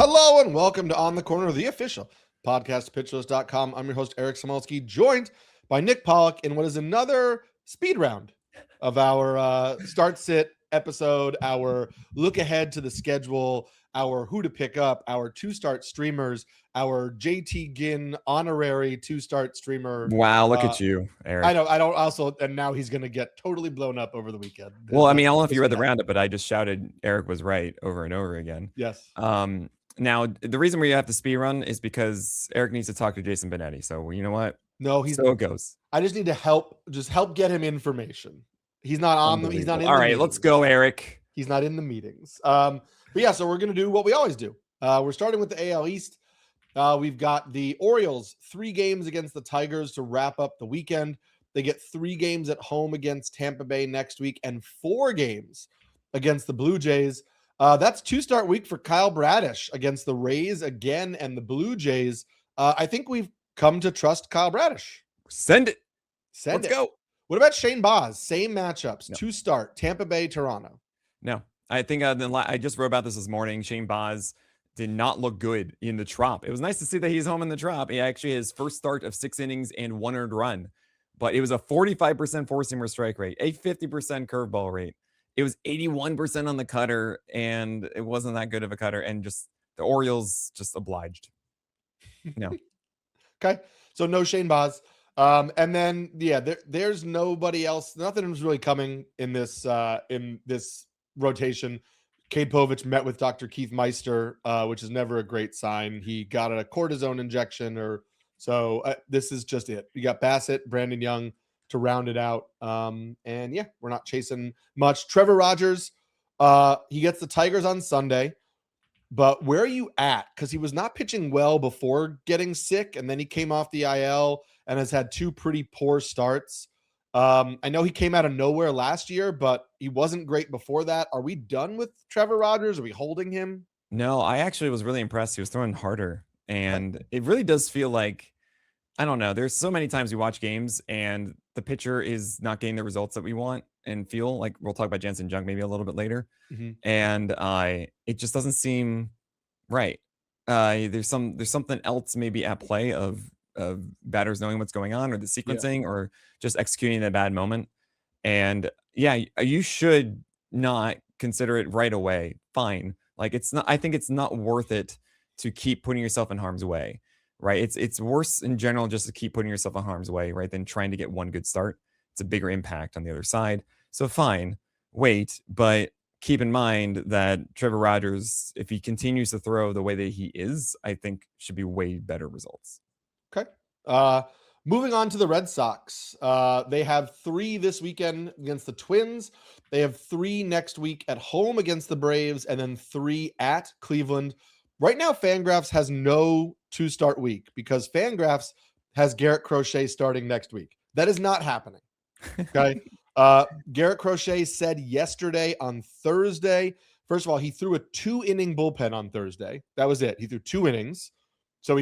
Hello and welcome to On the Corner, the official podcast pitcherlist.com. I'm your host, Eric Samolsky, joined by Nick Pollock in what is another speed round of our start sit episode, our look ahead to the schedule, our who to pick up, our two-start streamers, our JT Ginn honorary two-start streamer. Wow, look at you, Eric. I know. I don't also, and now he's going to get totally blown up over the weekend. Well, I mean, I don't know if you read the roundup, but I just shouted Eric was right over and over again. Yes. Now, the reason we have to speed run is because Eric needs to talk to Jason Benetti. So you know what? No, so it goes. I just need to help get him information. He's not on them. He's not in. All right, let's go, Eric. He's not in the meetings. But yeah, so we're going to do what we always do. We're starting with the AL East. We've got the Orioles 3 games against the Tigers to wrap up the weekend. They get 3 games at home against Tampa Bay next week and 4 games against the Blue Jays. That's 2-start week for Kyle Bradish against the Rays again and the Blue Jays. I think we've come to trust Kyle Bradish. Send it. Let's go. What about Shane Baz? Same matchups. No. 2-start Tampa Bay, Toronto. No, I think I just wrote about this morning. Shane Baz did not look good in the Trop. It was nice to see that he's home in the Trop. He actually his first start of 6 innings and 1 earned run, but it was a 45% four-seamer strike rate, a 50% curveball rate. It was 81% on the cutter, and it wasn't that good of a cutter. And just the Orioles just obliged. No. Okay, so no Shane Baz. And then there's nobody else. Nothing was really coming in this rotation. Cade Povich met with Dr. Keith Meister, which is never a great sign. He got a cortisone injection, this is just it. You got Bassett, Brandon Young to round it out. And yeah, we're not chasing much. Trevor Rogers, he gets the Tigers on Sunday. But where are you at? Because he was not pitching well before getting sick, and then he came off the IL and has had 2 pretty poor starts. I know he came out of nowhere last year, but he wasn't great before that. Are we done with Trevor Rogers? Are we holding him? No, I actually was really impressed. He was throwing harder, and it really does feel like, I don't know, there's so many times we watch games and the pitcher is not getting the results that we want and feel like. We'll talk about Jansen Junk maybe a little bit later. Mm-hmm. And it just doesn't seem right. There's something else maybe at play of batters knowing what's going on, or the sequencing, or just executing in a bad moment. And yeah, you should not consider it right away. Fine. Like, it's not, I think it's not worth it to keep putting yourself in harm's way, right? It's worse in general just to keep putting yourself in harm's way, right, than trying to get one good start. It's a bigger impact on the other side. So fine, wait, but keep in mind that Trevor Rogers, if he continues to throw the way that he is, I think should be way better results. Okay. Moving on to the Red Sox. They have 3 this weekend against the Twins. They have 3 next week at home against the Braves, and then 3 at Cleveland. Right now, Fangraphs has no 2-start week because Fangraphs has Garrett Crochet starting next week. That is not happening. Okay. Garrett Crochet said yesterday on Thursday, first of all, he threw a 2-inning bullpen on Thursday. That was it. He threw 2 innings. So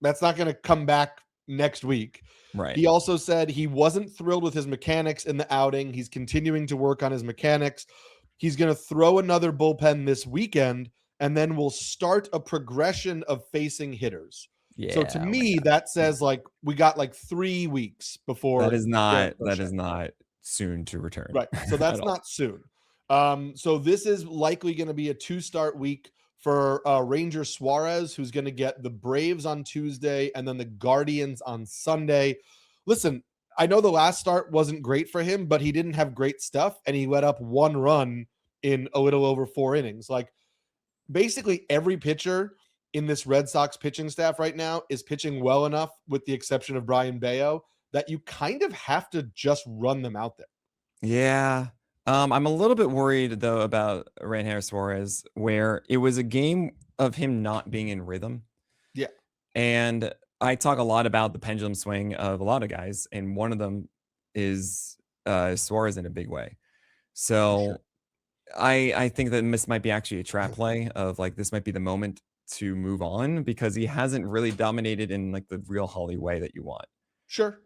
that's not going to come back next week. Right. He also said he wasn't thrilled with his mechanics in the outing. He's continuing to work on his mechanics. He's going to throw another bullpen this weekend, and then we'll start a progression of facing hitters. Yeah, so to me, that says like we got like 3 weeks before. That is not soon to return. Right. So that's not soon. So this is likely going to be a 2-start week for Ranger Suarez, who's going to get the Braves on Tuesday and then the Guardians on Sunday. Listen, I know the last start wasn't great for him, but he didn't have great stuff, and he let up 1 run in a little over 4 innings. Like, basically every pitcher in this Red Sox pitching staff right now is pitching well enough, with the exception of Brian Bayo, that you kind of have to just run them out there. Yeah. I'm a little bit worried, though, about Ranger Suarez, where it was a game of him not being in rhythm. Yeah. And I talk a lot about the pendulum swing of a lot of guys, and one of them is Suarez in a big way. So sure. I think that this might be actually a trap play of like, this might be the moment to move on, because he hasn't really dominated in like the real Holly way that you want. Sure.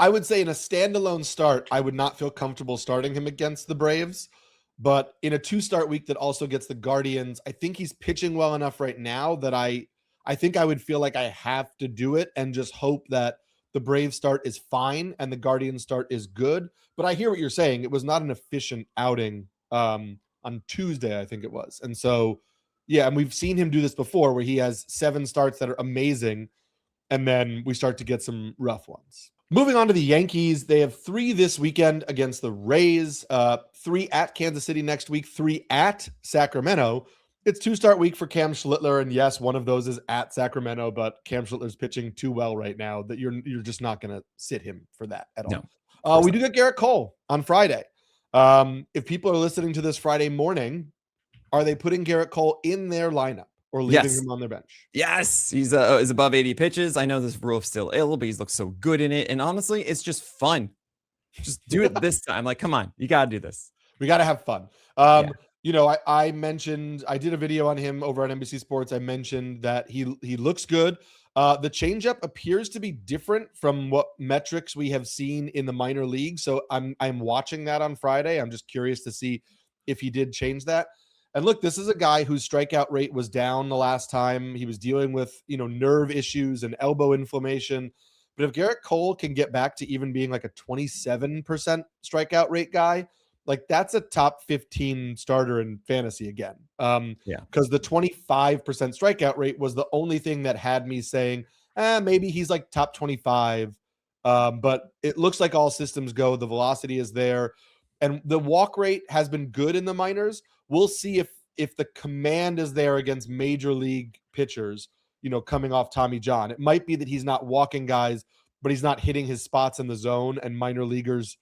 I would say in a standalone start, I would not feel comfortable starting him against the Braves. But in a 2-start week that also gets the Guardians, I think he's pitching well enough right now that I think I would feel like I have to do it and just hope that the Braves start is fine and the Guardians start is good. But I hear what you're saying. It was not an efficient outing on Tuesday, I think it was. And so, yeah, and we've seen him do this before where he has 7 starts that are amazing, and then we start to get some rough ones. Moving on to the Yankees, they have 3 this weekend against the Rays, 3 at Kansas City next week, 3 at Sacramento. It's 2-start week for Cam Schlittler, and yes, one of those is at Sacramento, but Cam Schlittler's pitching too well right now that you're just not going to sit him for that at all. No, we do get Garrett Cole on Friday. If people are listening to this Friday morning, are they putting Garrett Cole in their lineup or leaving him on their bench? Yes, he's above 80 pitches. I know this rule's still ill, but he's looked so good in it. And honestly, it's just fun. Just do it this time. Like, come on, you got to do this. We got to have fun. You know, I mentioned, I did a video on him over on NBC Sports. I mentioned that he looks good. The changeup appears to be different from what metrics we have seen in the minor league. So I'm watching that on Friday. I'm just curious to see if he did change that. And look, this is a guy whose strikeout rate was down the last time. He was dealing with, nerve issues and elbow inflammation. But if Garrett Cole can get back to even being like a 27% strikeout rate guy, like that's a top 15 starter in fantasy again. Because the 25% strikeout rate was the only thing that had me saying, maybe he's like top 25. But it looks like all systems go. The velocity is there. And the walk rate has been good in the minors. We'll see if the command is there against major league pitchers, coming off Tommy John. It might be that he's not walking guys, but he's not hitting his spots in the zone, and minor leaguers,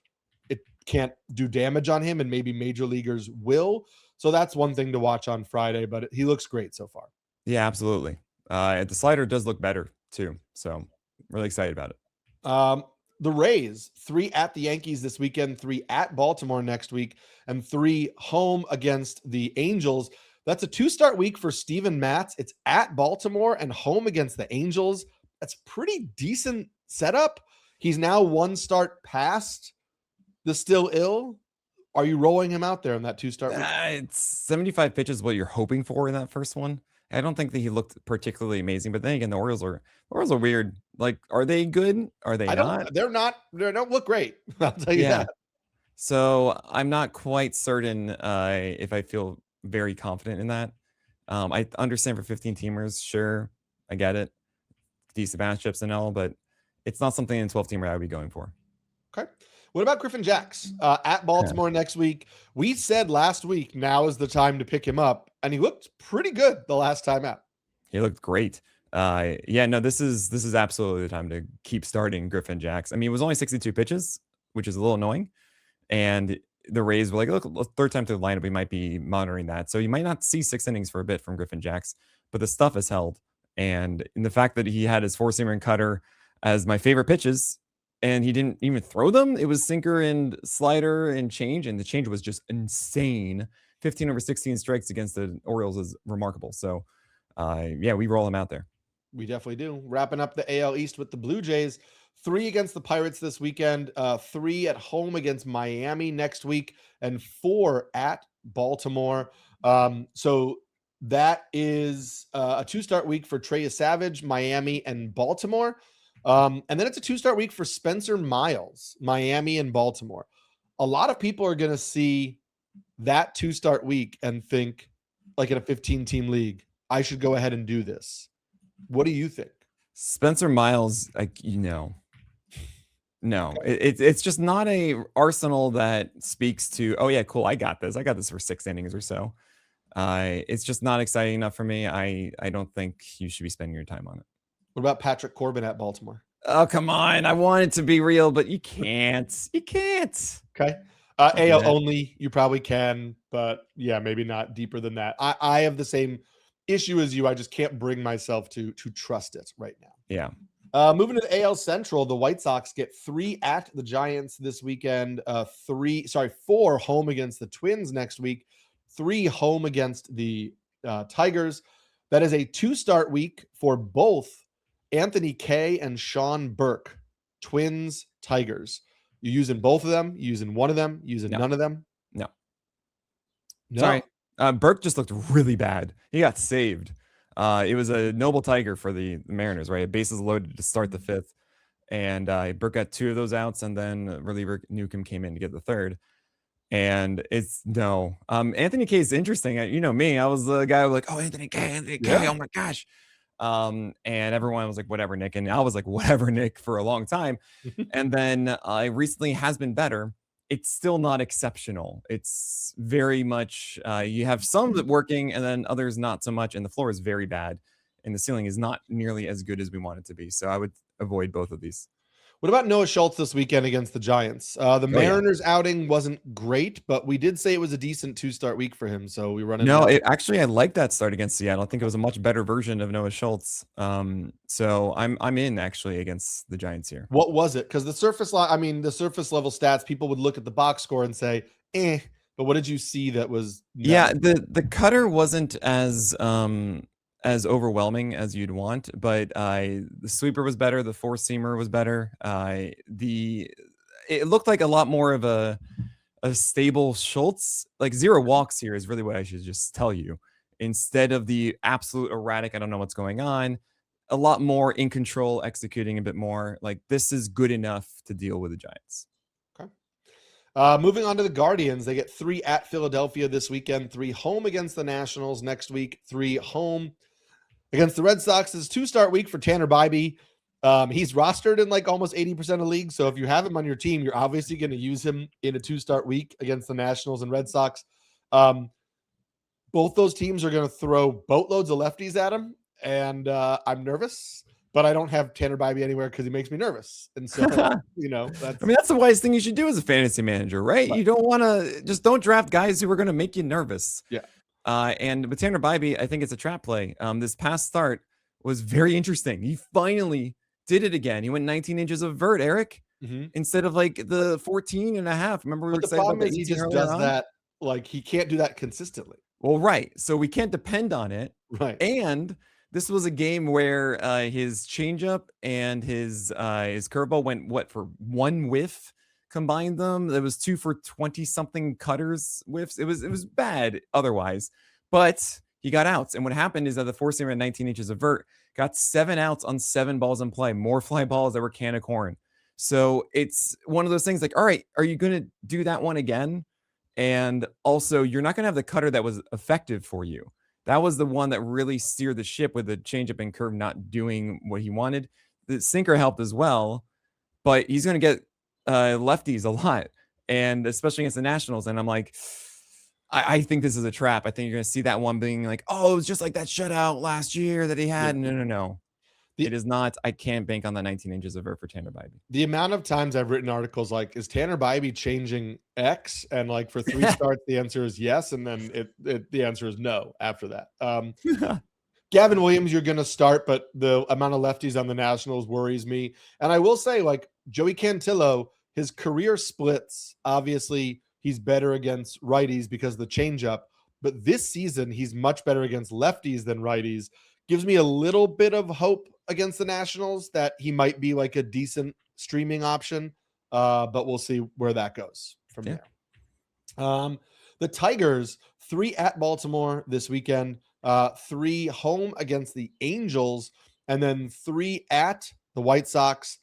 it can't do damage on him, and maybe major leaguers will. So that's one thing to watch on Friday, but he looks great so far. Yeah, absolutely. The slider does look better too. So really excited about it. The Rays, 3 at the Yankees this weekend, 3 at Baltimore next week, and 3 home against the Angels. That's a 2-start week for Steven Matz. It's at Baltimore and home against the Angels. That's pretty decent setup. He's now 1 start past the still ill. Are you rolling him out there in that 2-start week? It's 75 pitches, what you're hoping for in that first one. I don't think that he looked particularly amazing, but then again, the Orioles are weird. Like, are they good? Are they not? They're not. They don't look great. I'll tell you that. So I'm not quite certain if I feel very confident in that. I understand for 15 teamers, sure, I get it, decent matchups and all, but it's not something in 12 teamer I would be going for. Okay. What about Griffin Jacks at Baltimore next week? We said last week, now is the time to pick him up, and he looked pretty good the last time out. He looked great. This is absolutely the time to keep starting Griffin Jacks. I mean, it was only 62 pitches, which is a little annoying. And the Rays were like, look, third time through the lineup, we might be monitoring that. So you might not see 6 innings for a bit from Griffin Jacks, but the stuff is held. And in the fact that he had his 4-seamer and cutter as my favorite pitches, and he didn't even throw them. It was sinker and slider and change, and the change was just insane. 15 over 16 strikes against the Orioles is remarkable. So, we roll him out there. We definitely do. Wrapping up the AL East with the Blue Jays. 3 against the Pirates this weekend, 3 at home against Miami next week, and 4 at Baltimore. So that is a 2-start week for Trey Savage, Miami, and Baltimore. And then it's a 2-start week for Spencer Miles, Miami and Baltimore. A lot of people are going to see that 2-start week and think, like in a 15-team league, I should go ahead and do this. What do you think? Spencer Miles, no, it's just not a arsenal that speaks to, oh yeah, cool, I got this for 6 innings or so. It's just not exciting enough for me. I don't think you should be spending your time on it. What about Patrick Corbin at Baltimore? Oh, come on. I want it to be real, but you can't. You can't. Okay. AL only, you probably can, but yeah, maybe not deeper than that. I have the same issue as you. I just can't bring myself to trust it right now. Yeah. Moving to the AL Central, the White Sox get 3 at the Giants this weekend, 4 home against the Twins next week, 3 home against the Tigers. That is a 2-start week for both Anthony Kay and Sean Burke, Twins, Tigers. You using both of them? You using one of them? You using none of them? No. Sorry. No. Burke just looked really bad. He got saved. It was a noble tiger for the Mariners, right? Bases loaded to start the fifth. And Burke got 2 of those outs, and then reliever Newcomb came in to get the third. And it's no. Anthony Kay is interesting. You know me. I was the guy who was like, oh, Anthony Kay, Yeah. oh my gosh. And everyone was like, whatever, Nick. And I was like, whatever, Nick, for a long time. And then recently has been better. It's still not exceptional. It's very much you have some that working and then others not so much. And the floor is very bad. And the ceiling is not nearly as good as we want it to be. So I would avoid both of these. What about Noah Schultz this weekend against the Giants? The Mariners outing wasn't great, but we did say it was a decent 2-start week for him. So we run into No, actually, I like that start against Seattle. I think it was a much better version of Noah Schultz. So I'm in actually against the Giants here. What was it? Because the surface level stats, people would look at the box score and say, but what did you see that was Yeah, the cutter wasn't as overwhelming as you'd want, but the sweeper was better, the four-seamer was better. It looked like a lot more of a stable Schultz. Like 0 walks here is really what I should just tell you. Instead of the absolute erratic, I don't know what's going on, a lot more in control, executing a bit more. Like this is good enough to deal with the Giants. Okay. Moving on to the Guardians, they get 3 at Philadelphia this weekend, 3 home against the Nationals next week, 3 home against the Red Sox. This is 2-start week for Tanner Bybee. He's rostered in like almost 80% of leagues. So if you have him on your team, you're obviously going to use him in a 2-start week against the Nationals and Red Sox. Both those teams are going to throw boatloads of lefties at him. And I'm nervous, but I don't have Tanner Bybee anywhere because he makes me nervous. And so, that's the wisest thing you should do as a fantasy manager, right? You don't want to don't draft guys who are going to make you nervous. Yeah. And with Tanner Bybee, I think it's a trap play. This past start was very interesting. He finally did it again. He went 19 inches of vert, Eric, instead of like the 14 and a half. Remember we were excited about that. He just does that. Like he can't do that consistently. Well, right. So we can't depend on it. Right. And this was a game where his changeup and his curveball went for 1 whiff. Combined them, there was 2 for 20-something cutters whiffs. It was bad otherwise, but he got outs. And what happened is that the four-seamer at 19 inches of vert got 7 outs on 7 balls in play, more fly balls that were can of corn. So it's one of those things like, all right, are you going to do that one again? And also, you're not going to have the cutter that was effective for you. That was the one that really steered the ship with the changeup and curve not doing what he wanted. The sinker helped as well, but he's going to get lefties a lot, and especially against the Nationals. And I'm like, I think this is a trap. I think you're going to see that one being like, oh, it was just like that shutout last year that he had. Yeah. No. It is not. I can't bank on the 19 inches of vert for Tanner Bybee. The amount of times I've written articles like, is Tanner Bybee changing X? And like for 3 starts, the answer is yes. And then the answer is no after that. Gavin Williams, you're going to start, but the amount of lefties on the Nationals worries me. And I will say, like, Joey Cantillo, his career splits, obviously he's better against righties because of the changeup. But this season, he's much better against lefties than righties. Gives me a little bit of hope against the Nationals that he might be like a decent streaming option. But we'll see where that goes from there. The Tigers, 3 at Baltimore this weekend. 3 home against the Angels, and then 3 at the White Sox.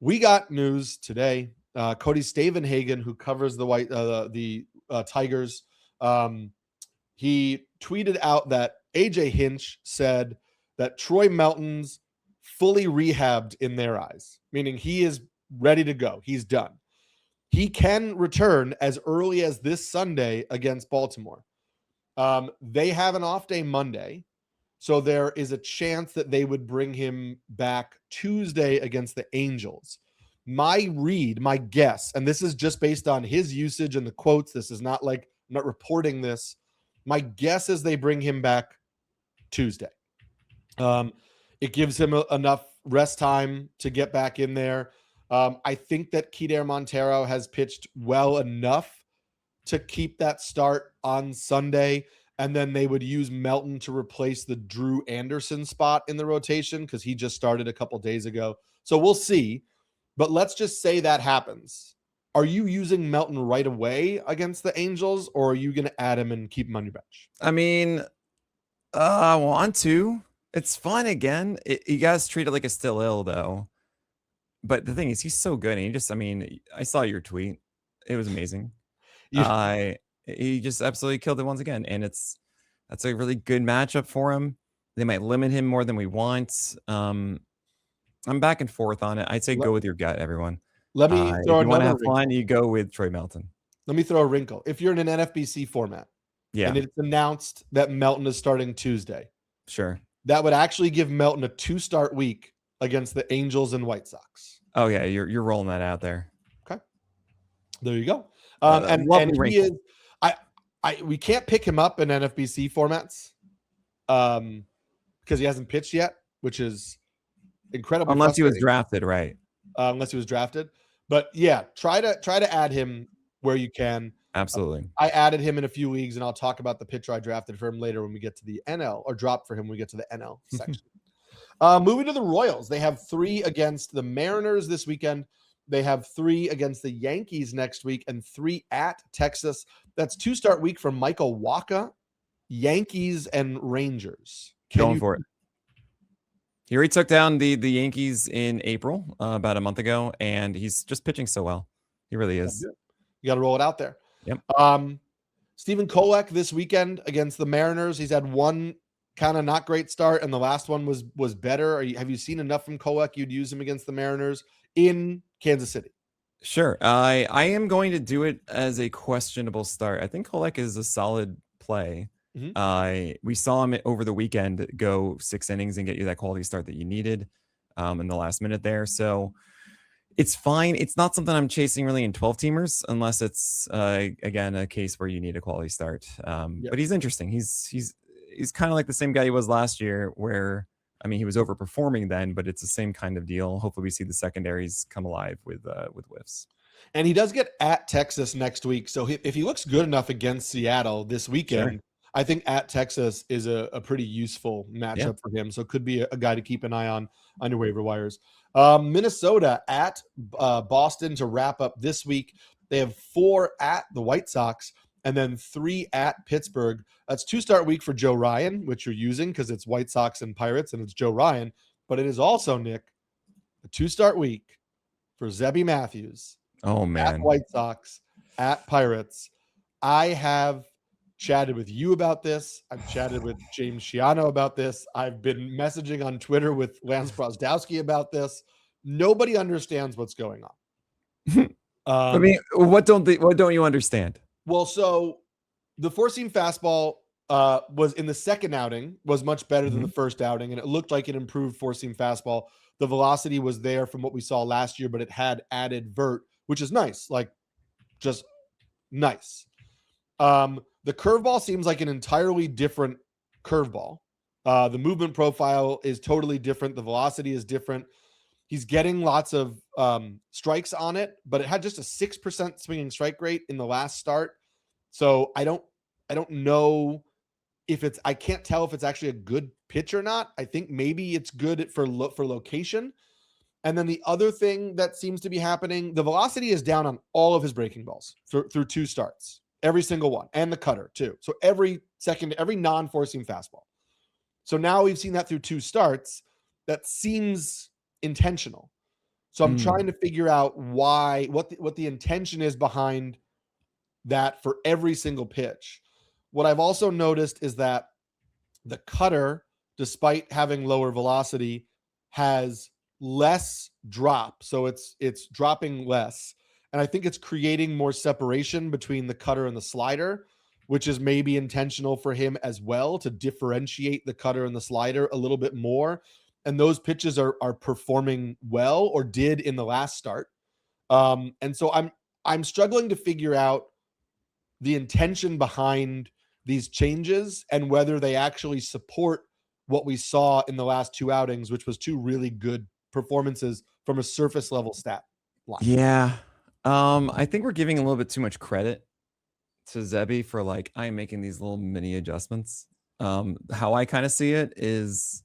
We got news today. Cody Stavenhagen, who covers the Tigers, he tweeted out that AJ Hinch said that Troy Melton's fully rehabbed in their eyes, meaning he is ready to go. He's done. He can return as early as this Sunday against Baltimore. They have an off day Monday, so there is a chance that they would bring him back Tuesday against the Angels. My guess, and this is just based on his usage and the quotes, this is not like, I'm not reporting this. My guess is they bring him back Tuesday. It gives him enough rest time to get back in there. I think that Kider Montero has pitched well enough to keep that start on Sunday, and then they would use Melton to replace the Drew Anderson spot in the rotation because he just started a couple days ago. So we'll see, but let's just say that happens. Are you using Melton right away against the Angels, or are you going to add him and keep him on your bench? I mean, I want to. It's fun again. You guys treat it like it's still ill though. But the thing is, he's so good, and I saw your tweet. It was amazing. Yeah. He just absolutely killed it once again, and that's a really good matchup for him. They might limit him more than we want. I'm back and forth on it. I'd say go with your gut, everyone. Let me If throw you want to another have fun, wrinkle. you go with Troy Melton. Let me throw a wrinkle. If you're in an NFBC format, Yeah, and it's announced that Melton is starting Tuesday, sure. that would actually give Melton a 2-start week against the Angels and White Sox. Oh yeah, you're rolling that out there. Okay, there you go. And Lovely he is. wrinkle. We can't pick him up in NFBC formats, because he hasn't pitched yet, which is incredibly Unless he was frustrating. drafted, right? Unless he was drafted. But yeah, try to add him where you can. Absolutely. I added him in a few leagues, and I'll talk about the pitcher I drafted for him later when we get to the NL, or dropped for him when we get to the NL section. Moving to the Royals, they have 3 against the Mariners this weekend. They have 3 against the Yankees next week, and 3 at Texas. That's 2-start week for Michael Wacha, Yankees and Rangers. Going for it. He already took down the Yankees in April, about a month ago, and he's just pitching so well. He really is. You got to roll it out there. Yep. Stephen Kolek this weekend against the Mariners. He's had one kind of not great start, and the last one was better. Have you seen enough from Kolek? You'd use him against the Mariners in Kansas City. Sure. I am going to do it as a questionable start. I think Kolek is a solid play. We saw him over the weekend go 6 innings and get you that quality start that you needed in the last minute there. So it's fine. It's not something I'm chasing really in 12-teamers unless it's again a case where you need a quality start. But he's interesting. He's kind of like the same guy he was last year, where he was overperforming then, but it's the same kind of deal. Hopefully we see the secondaries come alive with whiffs. And he does get at Texas next week. So if he looks good enough against Seattle this weekend, sure, I think at Texas is a pretty useful matchup for him. So it could be a guy to keep an eye on your waiver wires. Minnesota at Boston to wrap up this week. They have 4 at the White Sox and then 3 at Pittsburgh. That's 2-start week for Joe Ryan, which you're using because it's White Sox and Pirates and it's Joe Ryan. But it is also, Nick, a 2-start week for Zebby Matthews. Oh, man. At White Sox, at Pirates. I have chatted with you about this. I've chatted with James Shiano about this. I've been messaging on Twitter with Lance Brozdowski about this. Nobody understands what's going on. What don't you understand? Well, so the 4-seam fastball was in the second outing was much better than the first outing, and it looked like an improved 4-seam fastball. The velocity was there from what we saw last year, but it had added vert, which is nice, like just nice. The curveball seems like an entirely different curveball. The movement profile is totally different. The velocity is different. He's getting lots of strikes on it, but it had just a 6% swinging strike rate in the last start. So I don't know if I can't tell if it's actually a good pitch or not. I think maybe it's good for location. And then the other thing that seems to be happening, the velocity is down on all of his breaking balls through 2 starts, every single one, and the cutter too. So every non 4-seam fastball. So now we've seen that through 2 starts. That seems intentional. So I'm trying to figure out what the intention is behind that for every single pitch. What I've also noticed is that the cutter, despite having lower velocity, has less drop. So it's dropping less. And I think it's creating more separation between the cutter and the slider, which is maybe intentional for him as well to differentiate the cutter and the slider a little bit more. And those pitches are performing well, or did in the last start. And so I'm struggling to figure out the intention behind these changes and whether they actually support what we saw in the last 2 outings, which was 2 really good performances from a surface level stat line. Yeah. I think we're giving a little bit too much credit to Zebby for I am making these little mini adjustments. How I kind of see it is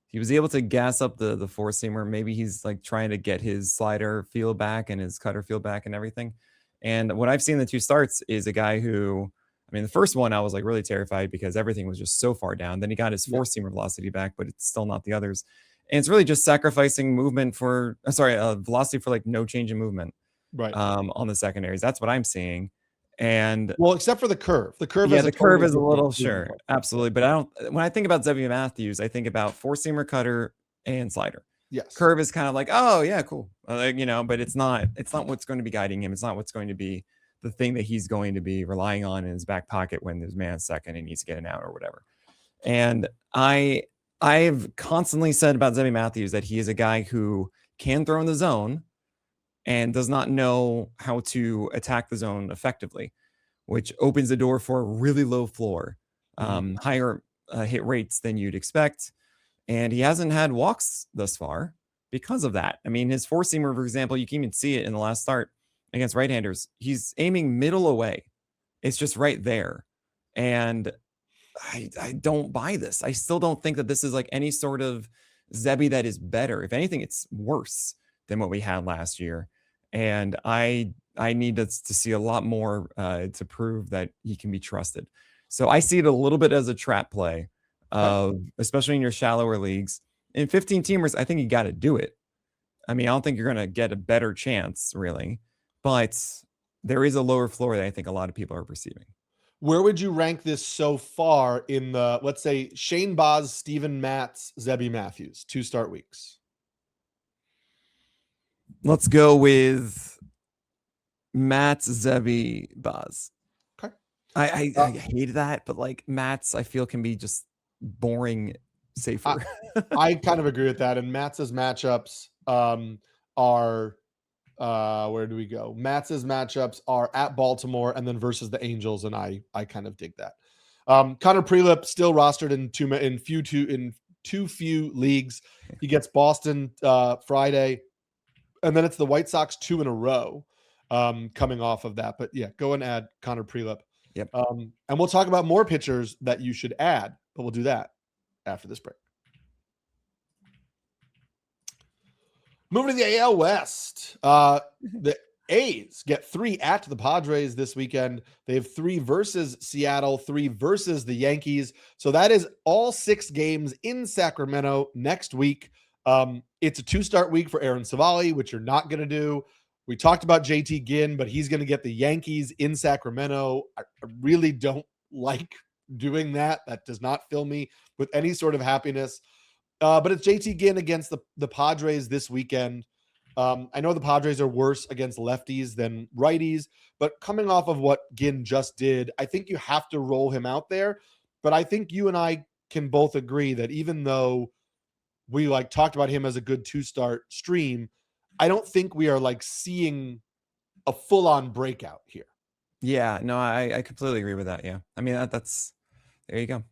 he was able to gas up the 4-seamer. Maybe he's trying to get his slider feel back and his cutter feel back and everything. And what I've seen in the 2 starts is a guy who, I mean, the first one I was like really terrified because everything was just so far down. Then he got his 4-seamer velocity back, but it's still not the others. And it's really just sacrificing movement for, velocity for like no change in movement, Right. on the secondaries. That's what I'm seeing. And well, except for the curve. The curve, yeah, is the a curve totally is a little different sure, absolutely. But I don't. When I think about Zebby Matthews, I think about 4-seamer, cutter, and slider. Yes. Curve is kind of like, oh yeah, cool, but it's not. It's not what's going to be guiding him. It's not what's going to be the thing that he's going to be relying on in his back pocket when there's man second and he needs to get an out or whatever. And I've constantly said about Zebby Matthews that he is a guy who can throw in the zone and does not know how to attack the zone effectively, which opens the door for a really low floor, higher hit rates than you'd expect. And he hasn't had walks thus far because of that. I mean, his 4-seamer, for example, you can even see it in the last start against right-handers. He's aiming middle away. It's just right there. And I don't buy this. I still don't think that this is like any sort of Zebby that is better. If anything, it's worse than what we had last year. And I need to see a lot more to prove that he can be trusted. So I see it a little bit as a trap play, especially in your shallower leagues. In 15-teamers, I think you got to do it. I mean, I don't think you're going to get a better chance, really. But there is a lower floor that I think a lot of people are perceiving. Where would you rank this so far in the, let's say, Shane Baz, Steven Matz, Zebby Matthews, 2 start weeks? Let's go with Matt's, Zebby, Baz. Okay. I hate that, but like Matt's, I feel can be just boring, safer. I kind of agree with that. And Matz's matchups are where do we go? Matz's matchups are at Baltimore and then versus the Angels, and I kind of dig that. Connor Prelip still rostered in too few leagues. He gets Boston Friday, and then it's the White Sox 2 in a row coming off of that. But yeah, go and add Connor Prelip. Yep. And we'll talk about more pitchers that you should add, but we'll do that after this break. Moving to the AL West, the A's get 3 at the Padres this weekend. They have 3 versus Seattle, 3 versus the Yankees. So that is all 6 games in Sacramento next week. It's a 2-start week for Aaron Savali, which you're not going to do. We talked about JT Ginn, but he's going to get the Yankees in Sacramento. I really don't like doing that. That does not fill me with any sort of happiness. But it's JT Ginn against the Padres this weekend. I know the Padres are worse against lefties than righties, but coming off of what Ginn just did, I think you have to roll him out there. But I think you and I can both agree that even though we like talked about him as a good 2-start stream, I don't think we are like seeing a full-on breakout here. Yeah, no, I completely agree with that. Yeah. I mean, that's there you go.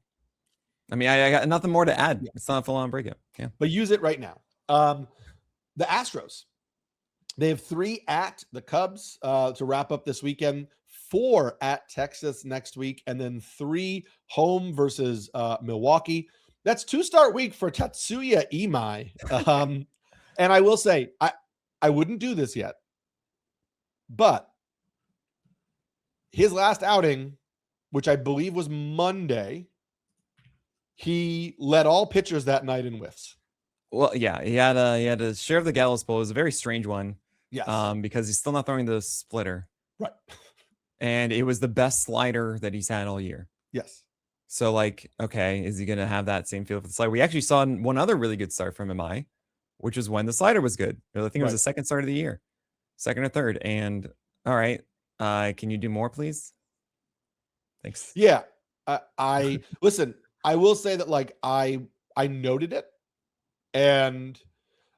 I mean, I got nothing more to add. It's not a full-on breakout. Yeah. But use it right now. The Astros, they have 3 at the Cubs to wrap up this weekend, 4 at Texas next week, and then 3 home versus Milwaukee. That's 2-start week for Tatsuya Imai. And I will say, I wouldn't do this yet, but his last outing, which I believe was Monday, he led all pitchers that night in whiffs. Well, yeah, he had a share of the gallows pole. It was a very strange one. Yes. Because he's still not throwing the splitter. Right. And it was the best slider that he's had all year. Yes. So like, okay, is he going to have that same feel for the slider? We actually saw one other really good start from MI, which was when the slider was good. I think it was the second start of the year, second or third. And all right, can you do more, please? Thanks. Yeah. I listen, I will say that like I noted it, and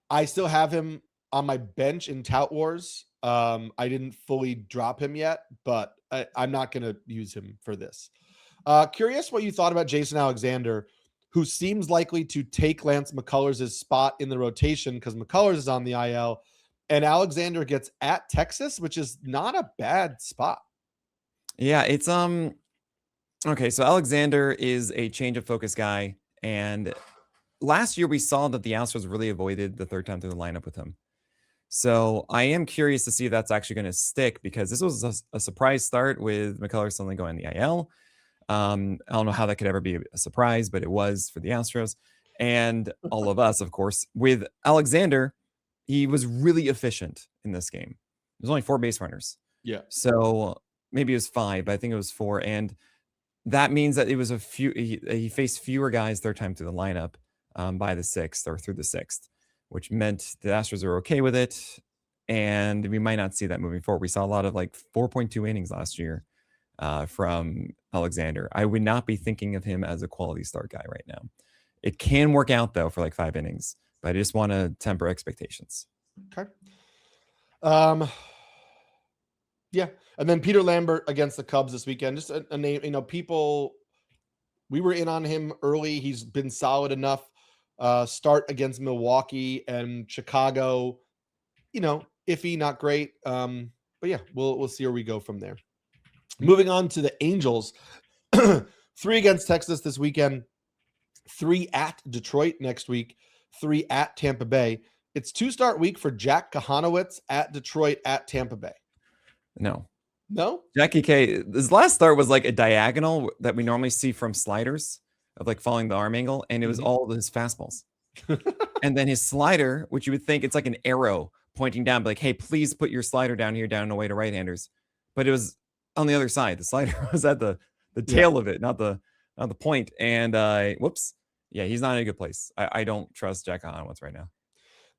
I still have him on my bench in Tout Wars. I didn't fully drop him yet, but I'm not going to use him for this. Curious what you thought about Jason Alexander, who seems likely to take Lance McCullers' spot in the rotation because McCullers is on the IL, and Alexander gets at Texas, which is not a bad spot. Yeah, it's okay, so Alexander is a change of focus guy, and last year we saw that the Astros really avoided the third time through the lineup with him. So I am curious to see if that's actually going to stick, because this was a surprise start with McCullers suddenly going the IL. I don't know how that could ever be a surprise, but it was for the Astros and all of us, of course. With Alexander, he was really efficient in this game. There's only 4 base runners. Yeah. So maybe it was 5, but I think it was 4. And that means that it was he faced fewer guys third time through the lineup by the 6th or through the 6th, which meant the Astros are okay with it. And we might not see that moving forward. We saw a lot of like 4.2 innings last year from Alexander. I would not be thinking of him as a quality start guy right now. It can work out though for like 5 innings, but I just want to temper expectations. Okay. Yeah. And then Peter Lambert against the Cubs this weekend. Just a name, people, we were in on him early. He's been solid enough. Start against Milwaukee and Chicago, iffy, not great. But yeah, we'll see where we go from there. Moving on to the Angels. 3 against Texas this weekend, 3 at Detroit next week, 3 at Tampa Bay. It's 2-start week for Jack Kahanowitz at Detroit, at Tampa Bay. No. Jackie K, his last start was like a diagonal that we normally see from sliders of like following the arm angle, and it was all his fastballs. And then his slider, which you would think it's like an arrow pointing down, like, hey, please put your slider down here, down and away to right-handers. But it was on the other side. The slider was at the tail of it, not the point. And whoops. Yeah, he's not in a good place. I don't trust Jack Kahanowitz right now.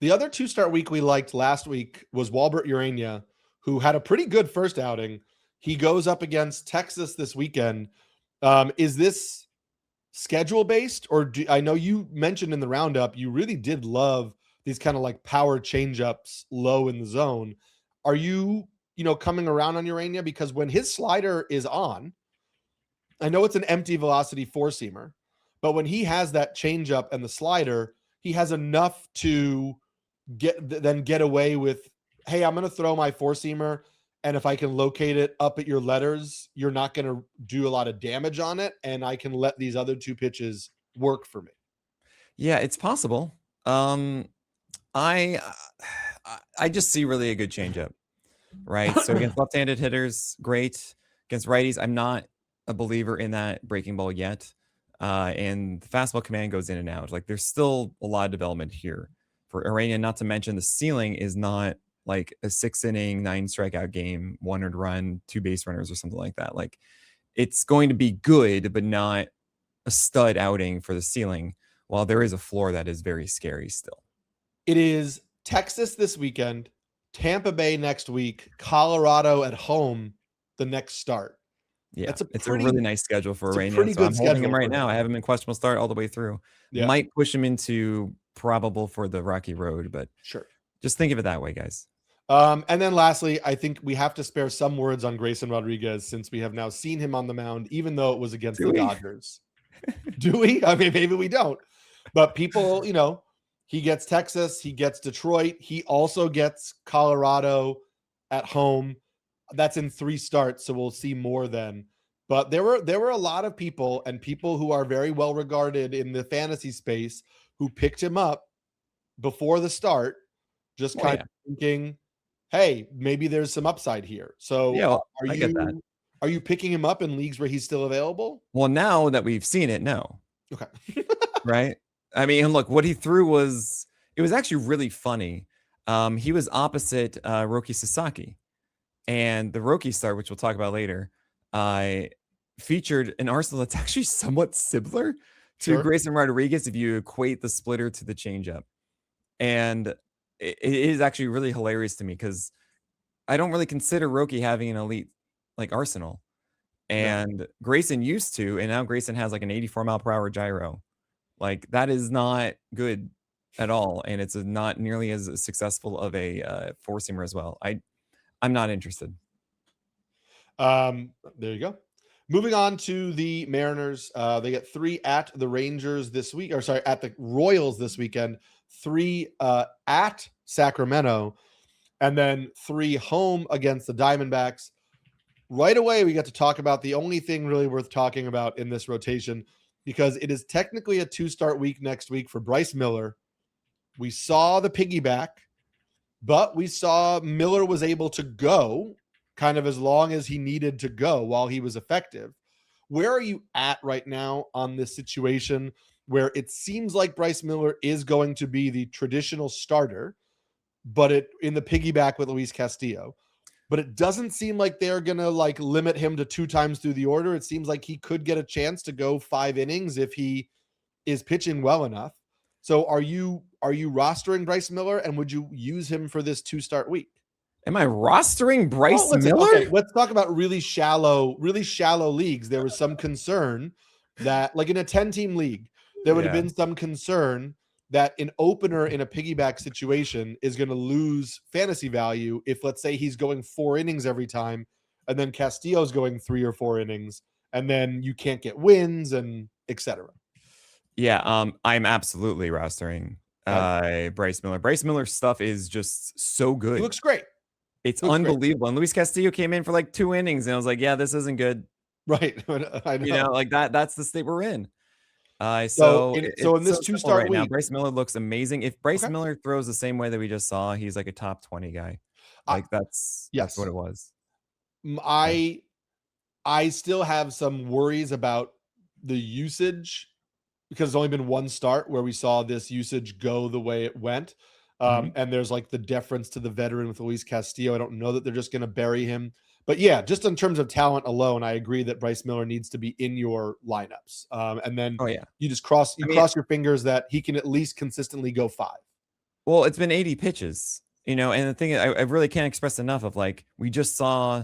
The other 2-start week we liked last week was Walbert Urania, who had a pretty good first outing. He goes up against Texas this weekend. Is this schedule based, or I know you mentioned in the roundup you really did love these kind of like power changeups low in the zone. Are you coming around on Urania? Because when his slider is on, I know it's an empty velocity 4-seamer, but when he has that changeup and the slider, he has enough to get away with, hey, I'm going to throw my 4-seamer, and if I can locate it up at your letters, you're not going to do a lot of damage on it, and I can let these other 2 pitches work for me. Yeah, it's possible. I just see really a good changeup, right? So against left-handed hitters, great. Against righties, I'm not a believer in that breaking ball yet. And the fastball command goes in and out. Like, there's still a lot of development here for Urania, not to mention the ceiling is not like a 6-inning, 9-strikeout game, 1 earned run, 2 base runners or something like that. Like, it's going to be good, but not a stud outing for the ceiling, while there is a floor that is very scary still. It is Texas this weekend, Tampa Bay next week, Colorado at home the next start. Yeah, it's a really nice schedule for Urania. So I'm holding him right now. I have him in questionable start all the way through. Yeah. Might push him into probable for the Rocky Road, but sure. Just think of it that way, guys. And then lastly, I think we have to spare some words on Grayson Rodriguez, since we have now seen him on the mound, even though it was against the Dodgers. Do we? I mean, maybe we don't. But people, he gets Texas, he gets Detroit, he also gets Colorado at home. That's in 3 starts, so we'll see more then. But there were a lot of people, and people who are very well regarded in the fantasy space, who picked him up before the start, just kind of thinking, hey, maybe there's some upside here. So yeah, I get that. Are you picking him up in leagues where he's still available? Well, now that we've seen it, no. Okay. Right? I mean, look, what he threw was actually really funny. He was opposite Roki Sasaki. And the Roki start, which we'll talk about later, featured an arsenal that's actually somewhat similar to Grayson Rodriguez if you equate the splitter to the changeup. And it is actually really hilarious to me, because I don't really consider Roki having an elite like arsenal. And Grayson used to, and now Grayson has like an 84-mile-per-hour gyro. Like, that is not good at all. And it's not nearly as successful of a 4-seamer as well. I'm not interested. There you go. Moving on to the Mariners. They get 3 at the Rangers this week, at the Royals this weekend, 3 at Sacramento, and then 3 home against the Diamondbacks. Right away, we get to talk about the only thing really worth talking about in this rotation, because it is technically a 2-start week next week for Bryce Miller. We saw the piggyback but we saw Miller was able to go kind of as long as he needed to go while he was effective. Where are you at right now on this situation where it seems like Bryce Miller is going to be the traditional starter, but in the piggyback with Luis Castillo? But it doesn't seem like they're going to like limit him to 2 times through the order. It seems like he could get a chance to go 5 innings if he is pitching well enough. So are you rostering Bryce Miller, and would you use him for this 2-start week? Am I rostering Bryce Miller? Okay, let's talk about really shallow leagues. There was some concern that, like in a 10-team league, there would have been some concern that an opener in a piggyback situation is going to lose fantasy value if, let's say, he's going 4 innings every time, and then Castillo's going 3 or 4 innings, and then you can't get wins and etc. Yeah, I'm absolutely rostering Bryce Miller. Bryce Miller's stuff is just so good. He looks great. It's unbelievable. And Luis Castillo came in for like 2 innings, and I was like, yeah, this isn't good. Right. I know. You know, like that's the state we're in. So in this 2-start right week, now, Bryce Miller looks amazing. If Bryce Miller throws the same way that we just saw, he's like a top 20 guy. Like that's what it was. I still have some worries about the usage because it's only been 1 start where we saw this usage go the way it went. And there's like the deference to the veteran with Luis Castillo. I don't know that they're just going to bury him. But yeah, just in terms of talent alone, I agree that Bryce Miller needs to be in your lineups. And then you just cross your fingers that he can at least consistently go 5. Well, it's been 80 pitches, you know, and the thing is, I really can't express enough of like, we just saw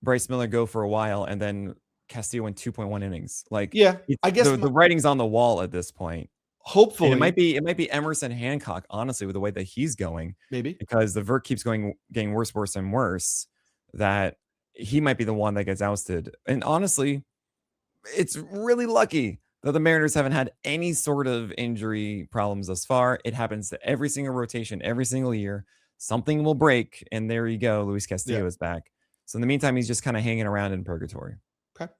Bryce Miller go for a while, and then Castillo went 2.1 innings. Like, I guess the writing's on the wall at this point. Hopefully, and it might be Emerson Hancock, honestly, with the way that he's going, maybe because the vert keeps getting worse and worse, that he might be the one that gets ousted. And honestly, it's really lucky that the Mariners haven't had any sort of injury problems thus far. It happens to every single rotation, every single year. Something will break, and there you go. Luis Castillo is back. So in the meantime, he's just kind of hanging around in purgatory. Okay.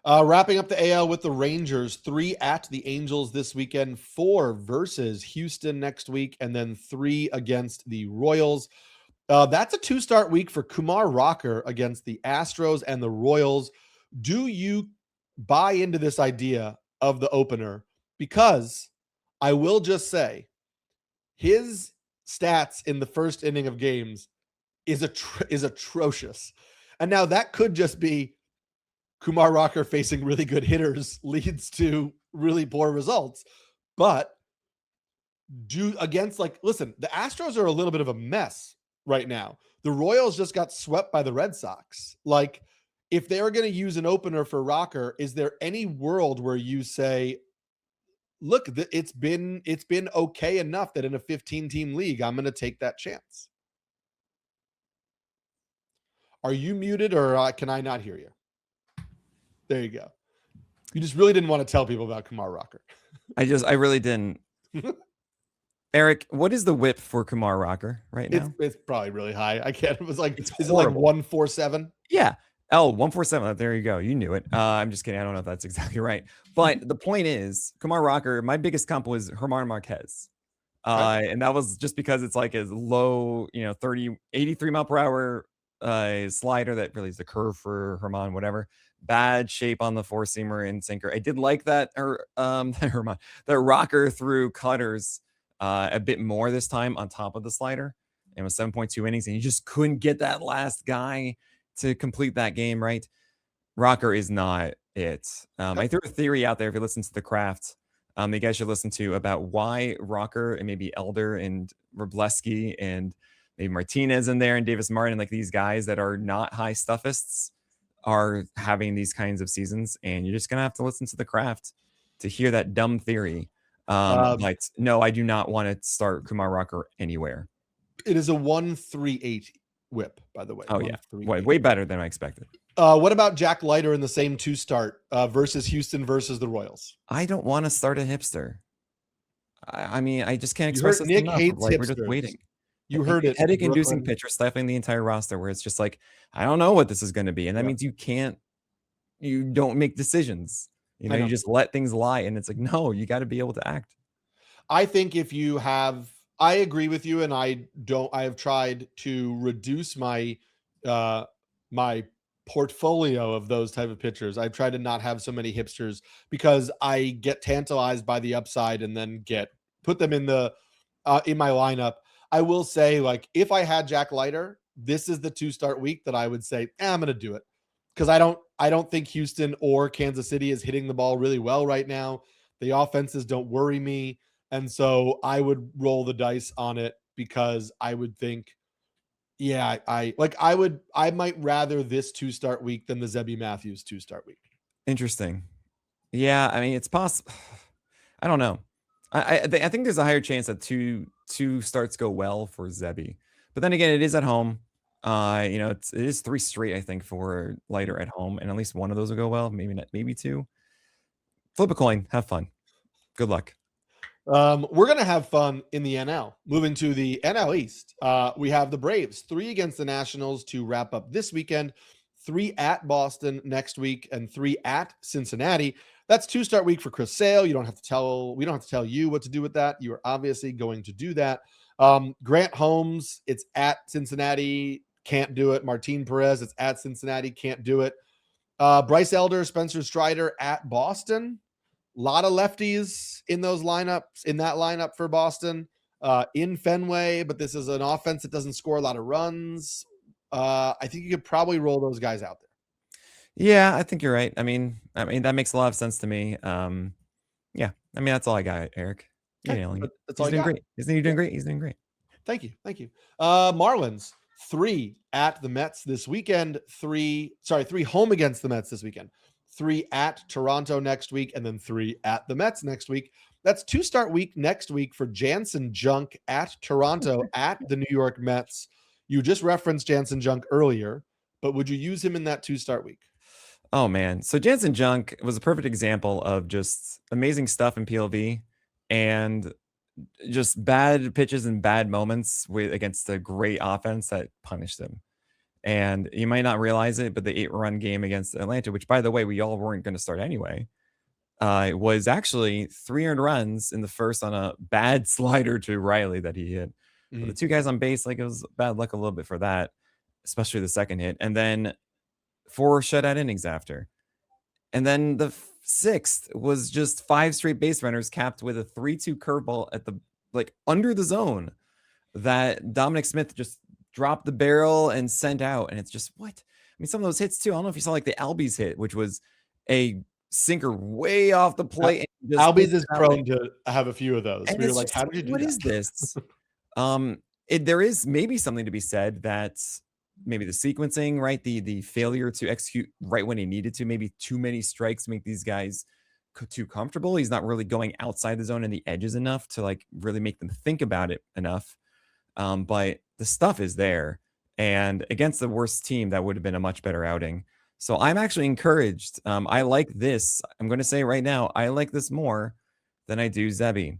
Wrapping up the AL with the Rangers, 3 at the Angels this weekend, 4 versus Houston next week, and then 3 against the Royals. That's a 2-start week for Kumar Rocker against the Astros and the Royals. Do you buy into this idea of the opener? Because I will just say his stats in the first inning of games is atrocious. And now that could just be Kumar Rocker facing really good hitters leads to really poor results. But listen, the Astros are a little bit of a mess right now. The Royals just got swept by the Red Sox. Like, if they were going to use an opener for Rocker, is there any world where you say, look, it's been okay enough that in a 15-team league, I'm going to take that chance? Are you muted, or can I not hear you? There you go. You just really didn't want to tell people about Kumar Rocker. I really didn't. Eric, what is the whip for Kumar Rocker right now? It's probably really high. I can't. It was like, is it like 147? Yeah. Oh, 147. There you go. You knew it. I'm just kidding. I don't know if that's exactly right. But the point is, Kumar Rocker, my biggest comp was Germán Marquez. And that was just because it's like his low, 83 mile per hour slider that really is the curve for Germán, whatever. Bad shape on the 4-seamer and sinker. I did like that, that Rocker threw cutters a bit more this time on top of the slider. And with 7.2 innings, and you just couldn't get that last guy to complete that game, right? Rocker is not it. I threw a theory out there, if you listen to The Craft, you guys should listen to, about why Rocker and maybe Elder and Wroblewski and maybe Martinez in there and Davis Martin, like these guys that are not high stuffists, are having these kinds of seasons. And you're just going to have to listen to The Craft to hear that dumb theory. But no, I do not want to start Kumar Rocker anywhere. It is a 1.38 whip, by the way. Oh, yeah. Way better than I expected. What about Jack Leiter in the same 2-start versus Houston versus the Royals? I don't want to start a hipster. I mean, I just can't express this Nick enough. hates like, hipsters. We're just waiting. You heard it. Headache-inducing pitcher stifling the entire roster, where it's just like, I don't know what this is going to be. And that means you don't make decisions. You just let things lie. And it's like, no, you got to be able to act. I think if you have, I agree with you, and I have tried to reduce my my portfolio of those type of pitchers. I've tried to not have so many hipsters because I get tantalized by the upside and then put them in my lineup. I will say, like, if I had Jack Leiter, this is the 2-start week that I would say, I'm going to do it, because I don't think Houston or Kansas City is hitting the ball really well right now. The offenses don't worry me. And so I would roll the dice on it, because I would think, yeah, I might rather this 2-start week than the Zebby Matthews 2-start week. Interesting. Yeah, I mean, it's possible. I don't know. I think there's a higher chance that two starts go well for Zebby, but then again, it is at home. It is 3 straight, I think, for Leiter at home, and at least one of those will go well. Maybe not, maybe 2. Flip a coin, have fun. Good luck. We're going to have fun in the NL. Moving to the NL East, we have the Braves, 3 against the Nationals to wrap up this weekend, 3 at Boston next week, and 3 at Cincinnati. That's 2-start week for Chris Sale. We don't have to tell you what to do with that. You are obviously going to do that. Grant Holmes, it's at Cincinnati, can't do it. Martin Perez, it's at Cincinnati, can't do it. Bryce Elder, Spencer Strider at Boston. A lot of lefties in that lineup for Boston, in Fenway, but this is an offense that doesn't score a lot of runs. I think you could probably roll those guys out there. Yeah, I think you're right. I mean, that makes a lot of sense to me. Yeah, I mean, that's all I got, Eric. You're nailing it. That's all He's doing great. Isn't he doing great? He's doing great. Thank you. Marlins, 3 at the Mets this weekend. 3 home against the Mets this weekend. 3 at Toronto next week, and then 3 at the Mets next week. That's 2-start week next week for Jansen Junk at Toronto at the New York Mets. You just referenced Jansen Junk earlier, but would you use him in that 2-start week? Oh man, so Jansen Junk was a perfect example of just amazing stuff in PLV, and just bad pitches and bad moments against a great offense that punished him. And you might not realize it, but the 8-run game against Atlanta, which by the way, we all weren't going to start anyway, was actually 300 runs in the first on a bad slider to Riley that he hit. But the 2 guys on base, like, it was bad luck a little bit for that, especially the second hit. And then 4 shutout innings after. And then the 6th was just 5 straight base runners capped with a 3-2 curveball at the, like, under the zone that Dominic Smith just dropped the barrel and sent out. And it's just, what? I mean, some of those hits too. I don't know if you saw, like, the Albies hit, which was a sinker way off the plate. Albies is prone to have a few of those. And You're like, how did you do that? What is this? There is maybe something to be said that maybe the sequencing, right? The failure to execute right when he needed to, maybe too many strikes make these guys too comfortable. He's not really going outside the zone and the edges enough to, like, really make them think about it enough. But the stuff is there, and against the worst team, that would have been a much better outing. So I'm actually encouraged. I like this. I'm going to say right now, I like this more than I do Zebby.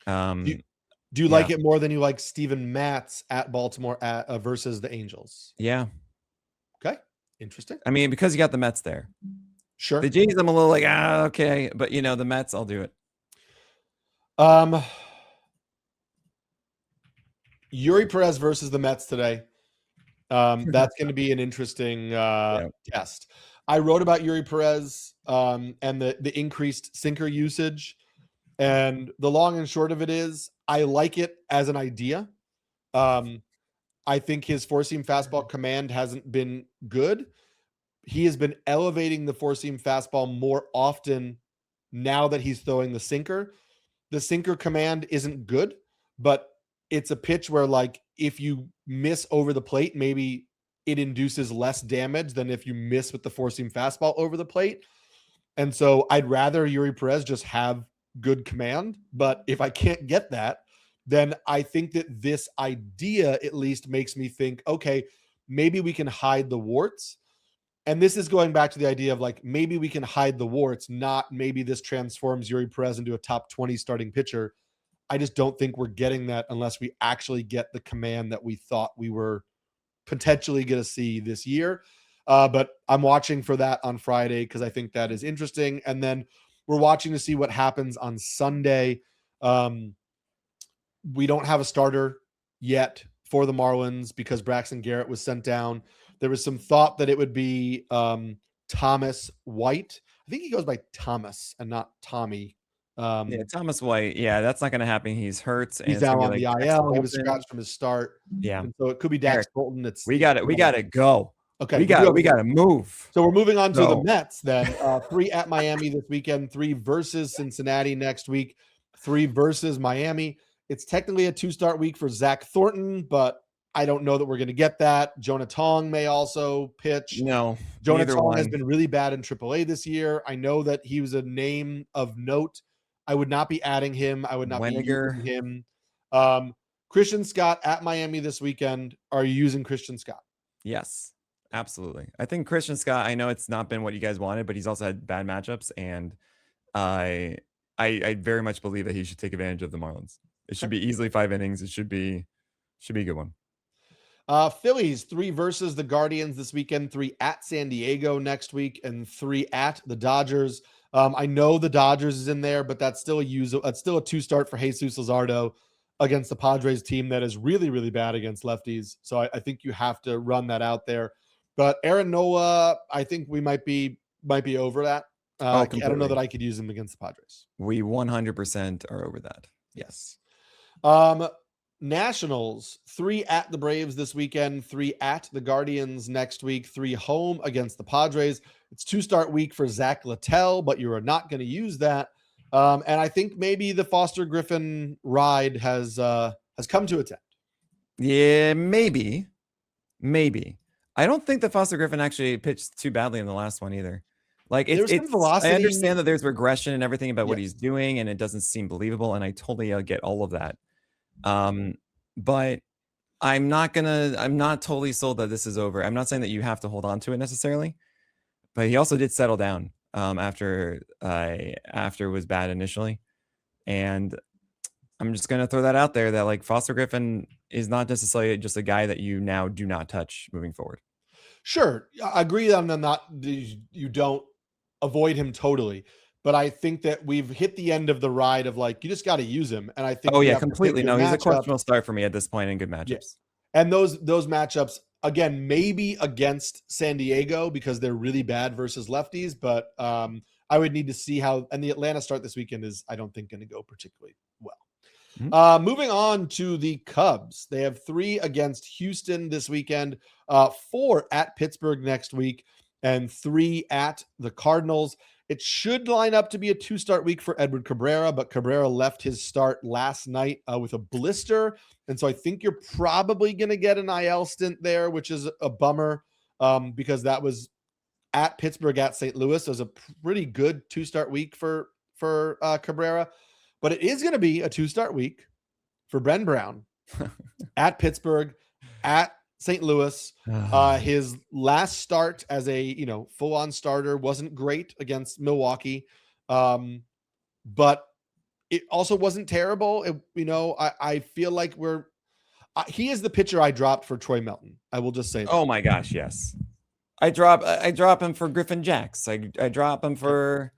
Do you like it more than you like Steven Matz at Baltimore versus the Angels? Yeah. Okay. Interesting. I mean, because you got the Mets there. Sure. The Jays, I'm a little like, okay. But, the Mets, I'll do it. Yuri Perez versus the Mets today. That's going to be an interesting test. I wrote about Yuri Perez and the increased sinker usage. And the long and short of it is, I like it as an idea. I think his four-seam fastball command hasn't been good. He has been elevating the four-seam fastball more often now that he's throwing the sinker. The sinker command isn't good, but it's a pitch where, like, if you miss over the plate, maybe it induces less damage than if you miss with the four-seam fastball over the plate. And so I'd rather Yuri Perez just have good command. But if I can't get that, then I think that this idea at least makes me think, okay, maybe we can hide the warts. And this is going back to the idea of, like, maybe we can hide the warts, not maybe this transforms Yuri Perez into a top 20 starting pitcher. I just don't think we're getting that unless we actually get the command that we thought we were potentially going to see this year. But I'm watching for that on Friday because I think that is interesting. And then we're watching to see what happens on Sunday. We don't have a starter yet for the Marlins because Braxton Garrett was sent down. There was some thought that it would be Thomas White. I think he goes by Thomas and not Tommy. Yeah, Thomas White. Yeah, that's not going to happen. He's hurt, and He's it's out going to on be the like Dax IL. He was Bolton. scratched from his start. Yeah, And so it could be Dax Eric, Bolton. We got to go. Okay, we got to move. So we're moving on to the Mets then. 3 at Miami this weekend, 3 versus Cincinnati next week, 3 versus Miami. It's technically a 2-start week for Zach Thornton, but I don't know that we're going to get that. Jonah Tong may also pitch. No, Jonah Tong has been really bad in AAA this year. I know that he was a name of note. I would not be adding him. I would not be using him. Christian Scott at Miami this weekend. Are you using Christian Scott? Yes, absolutely. I think Christian Scott, I know it's not been what you guys wanted, but he's also had bad matchups, and I very much believe that he should take advantage of the Marlins. It should be easily 5 innings. It should be a good one. Phillies 3 versus the Guardians this weekend, 3 at San Diego next week, and 3 at the Dodgers. I know the Dodgers is in there, but that's still a 2-start for Jesus Luzardo against the Padres team that is really, really bad against lefties. So I think you have to run that out there. But Aaron Nola, I think we might be over that. I don't know that I could use him against the Padres. We 100% are over that. Yes. Nationals 3 at the Braves this weekend, 3 at the Guardians next week, 3 home against the Padres. It's 2-start week for Zach Littell, but you are not going to use that. And I think maybe the Foster Griffin ride has come to its end. Yeah, maybe. I don't think that Foster Griffin actually pitched too badly in the last one either. Like it's velocity. I understand that there's regression and everything about what he's doing, and it doesn't seem believable, and I totally get all of that. But I'm not totally sold that this is over. I'm not saying that you have to hold on to it necessarily, but he also did settle down after it was bad initially. And I'm just going to throw that out there that like Foster Griffin is not necessarily just a guy that you now do not touch moving forward. Sure. I agree on you don't avoid him totally. But I think that we've hit the end of the ride of like, you just got to use him. And I think, completely. No, he's a questionable start for me at this point in good matchups. Yeah. And those matchups, again, maybe against San Diego because they're really bad versus lefties. But I would need to see how, and the Atlanta start this weekend is, I don't think, going to go particularly well. Mm-hmm. Moving on to the Cubs. They have 3 against Houston this weekend, 4 at Pittsburgh next week, and 3 at the Cardinals. It should line up to be a 2-start week for Edward Cabrera, but Cabrera left his start last night with a blister. And so I think you're probably going to get an IL stint there, which is a bummer because that was at Pittsburgh, at St. Louis. It was a pretty good 2-start week for Cabrera. But it is going to be a 2-start week for Ben Brown at Pittsburgh, at St. Louis. His last start as a full-on starter wasn't great against Milwaukee, but it also wasn't terrible. I feel like he is the pitcher I dropped for Troy Melton. I will just say that. Oh my gosh, yes. I drop him for Griffin Jacks. I drop him for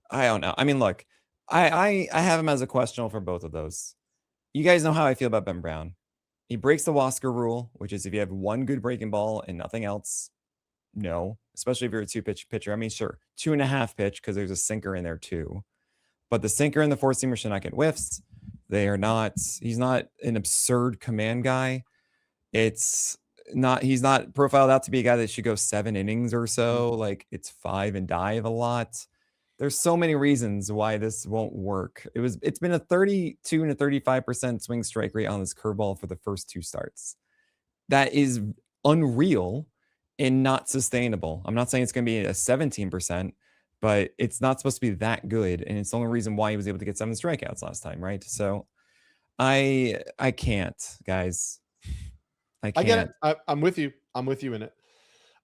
I don't know. I mean, look, I have him as a questionable for both of those. You guys know how I feel about Ben Brown. He breaks the Wasker rule, which is if you have one good breaking ball and nothing else, no. Especially if you're a 2-pitch pitcher. I mean, sure, 2.5 pitch because there's a sinker in there too. But the sinker and the 4-seamer should not get whiffs. He's not an absurd command guy. He's not profiled out to be a guy that should go 7 innings or so. Like it's 5 and dive a lot. There's so many reasons why this won't work. It's been a 32 and a 35% swing strike rate on this curveball for the first 2 starts. That is unreal and not sustainable. I'm not saying it's going to be a 17%, but it's not supposed to be that good. And it's the only reason why he was able to get 7 strikeouts last time, right? So I can't, guys. I can't. I get it. I'm with you. I'm with you in it.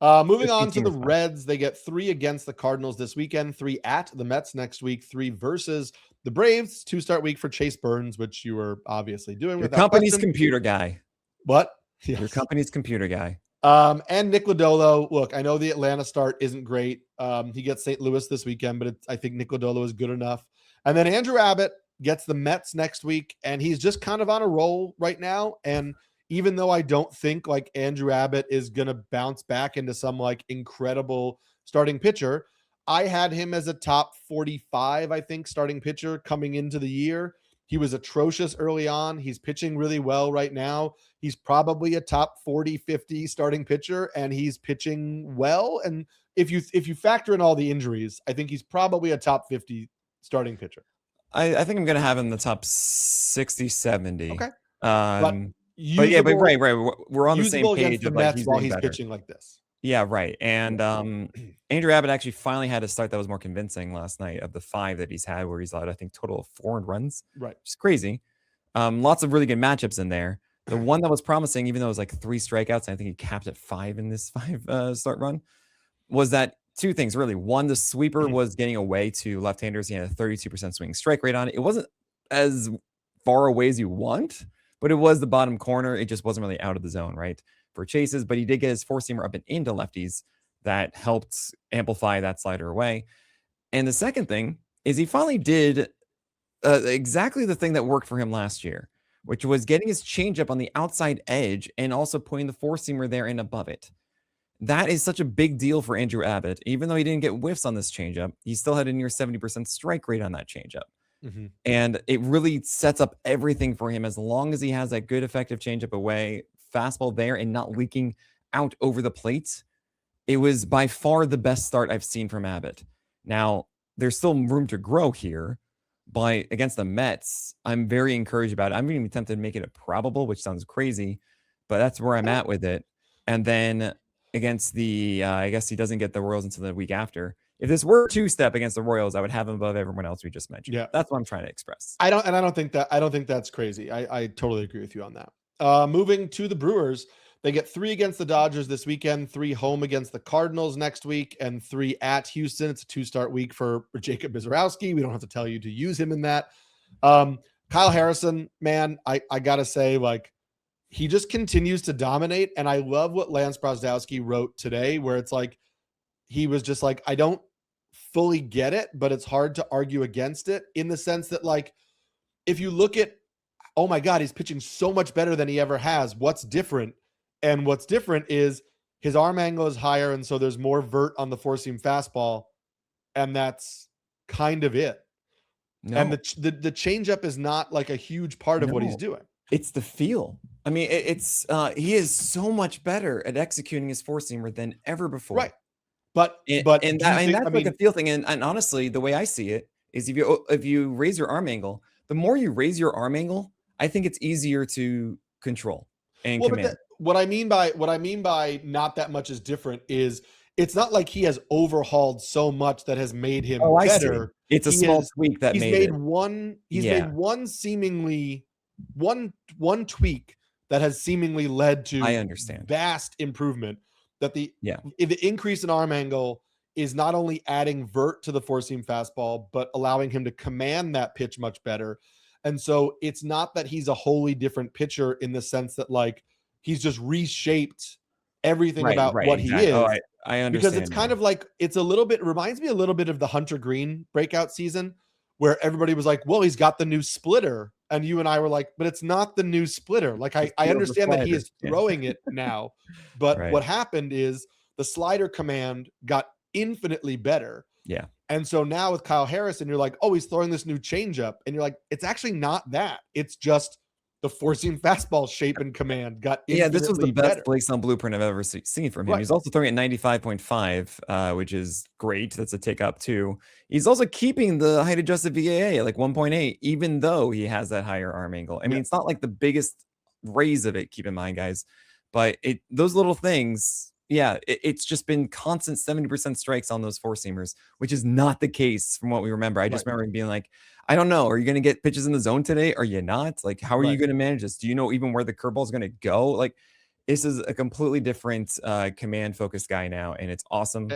Moving on to the Reds, they get 3 against the Cardinals this weekend, 3 at the Mets next week, 3 versus the Braves. 2-start week for Chase Burns, which you were obviously doing. Your company's computer guy. What? Yes. Your company's computer guy. And Nick Lodolo. Look, I know the Atlanta start isn't great. He gets St. Louis this weekend, but I think Nick Lodolo is good enough. And then Andrew Abbott gets the Mets next week, and he's just kind of on a roll right now. And even though I don't think like Andrew Abbott is going to bounce back into some like incredible starting pitcher, I had him as a top 45, I think, starting pitcher coming into the year. He was atrocious early on. He's pitching really well right now. He's probably a top 40, 50 starting pitcher, and he's pitching well. And if you factor in all the injuries, I think he's probably a top 50 starting pitcher. I think I'm going to have him in the top 60, 70. Okay. But Usable, right. We're on the same usable against page the of like Mets he's while getting he's better. pitching like this. Yeah, right. And Andrew Abbott actually finally had a start that was more convincing last night of the 5 that he's had, where he's allowed, I think, total of 4 runs. Right. Which is crazy. Lots of really good matchups in there. The one that was promising, even though it was like 3 strikeouts, and I think he capped at 5 in this 5 start run, was that 2 things really. One, the sweeper was getting away to left-handers. He had a 32% swing strike rate on it. It wasn't as far away as you want, but it was the bottom corner. It just wasn't really out of the zone, right, for chases. But he did get his 4-seamer up and into lefties. That helped amplify that slider away. And the second thing is he finally did exactly the thing that worked for him last year, which was getting his changeup on the outside edge and also putting the 4-seamer there and above it. That is such a big deal for Andrew Abbott. Even though he didn't get whiffs on this changeup, he still had a near 70% strike rate on that changeup. And it really sets up everything for him as long as he has that good effective changeup away, fastball there, and not leaking out over the plate. It was by far the best start I've seen from Abbott. Now, there's still room to grow here, but against the Mets, I'm very encouraged about it. I'm even tempted to make it a probable, which sounds crazy, but that's where I'm at with it. And then against the, I guess he doesn't get the Royals until the week after. If this were a 2-step against the Royals, I would have him above everyone else we just mentioned. Yeah, that's what I'm trying to express. I don't think that's crazy. I totally agree with you on that. Moving to the Brewers, they get 3 against the Dodgers this weekend, 3 home against the Cardinals next week, and 3 at Houston. It's a 2-start week for Jacob Bizarowski. We don't have to tell you to use him in that. Kyle Harrison, man, I gotta say, like, he just continues to dominate. And I love what Lance Brosdowski wrote today, where it's like, he was just like, I don't fully get it, but it's hard to argue against it, in the sense that, like, if you look at, oh my God, he's pitching so much better than he ever has. What's different? And what's different is his arm angle is higher, and so there's more vert on the 4-seam fastball, and that's kind of it. No. And the changeup is not like a huge part of what he's doing. It's the feel. I mean, it's he is so much better at executing his 4-seamer than ever before. Right. But that's like a feel thing. And honestly, the way I see it is, if you raise your arm angle, the more you raise your arm angle, I think it's easier to control and command. What I mean by not that much is different is, it's not like he has overhauled so much that has made him better. It's a small tweak that he's made one seemingly one tweak that has seemingly led to vast improvement. That the increase in arm angle is not only adding vert to the 4-seam fastball, but allowing him to command that pitch much better. And so it's not that he's a wholly different pitcher in the sense that, like, he's just reshaped everything about what he is. I understand. Because it's kind of like, reminds me a little bit of the Hunter Green breakout season, where everybody was like, well, he's got the new splitter. And you and I were like, but it's not the new splitter. Like, I understand that he is throwing it now, but what happened is the slider command got infinitely better. Yeah. And so now with Kyle Harrison, you're like, oh, he's throwing this new changeup. And you're like, it's actually not that. It's just the 4-seam fastball shape and command got this was the best Blake Snell blueprint I've ever seen from him. He's also throwing at 95.5, which is great. That's a tick up too. He's also keeping the height adjusted VAA at like 1.8, even though he has that higher arm angle. I mean, it's not like the biggest raise of it, keep in mind, guys, but those little things, it's just been constant 70% strikes on those 4-seamers, which is not the case from what we remember. I just remember him being like, I don't know, are you going to get pitches in the zone today? Are you not? Like, how are you going to manage this? Do you know even where the curveball is going to go? Like, this is a completely different command-focused guy now, and it's awesome.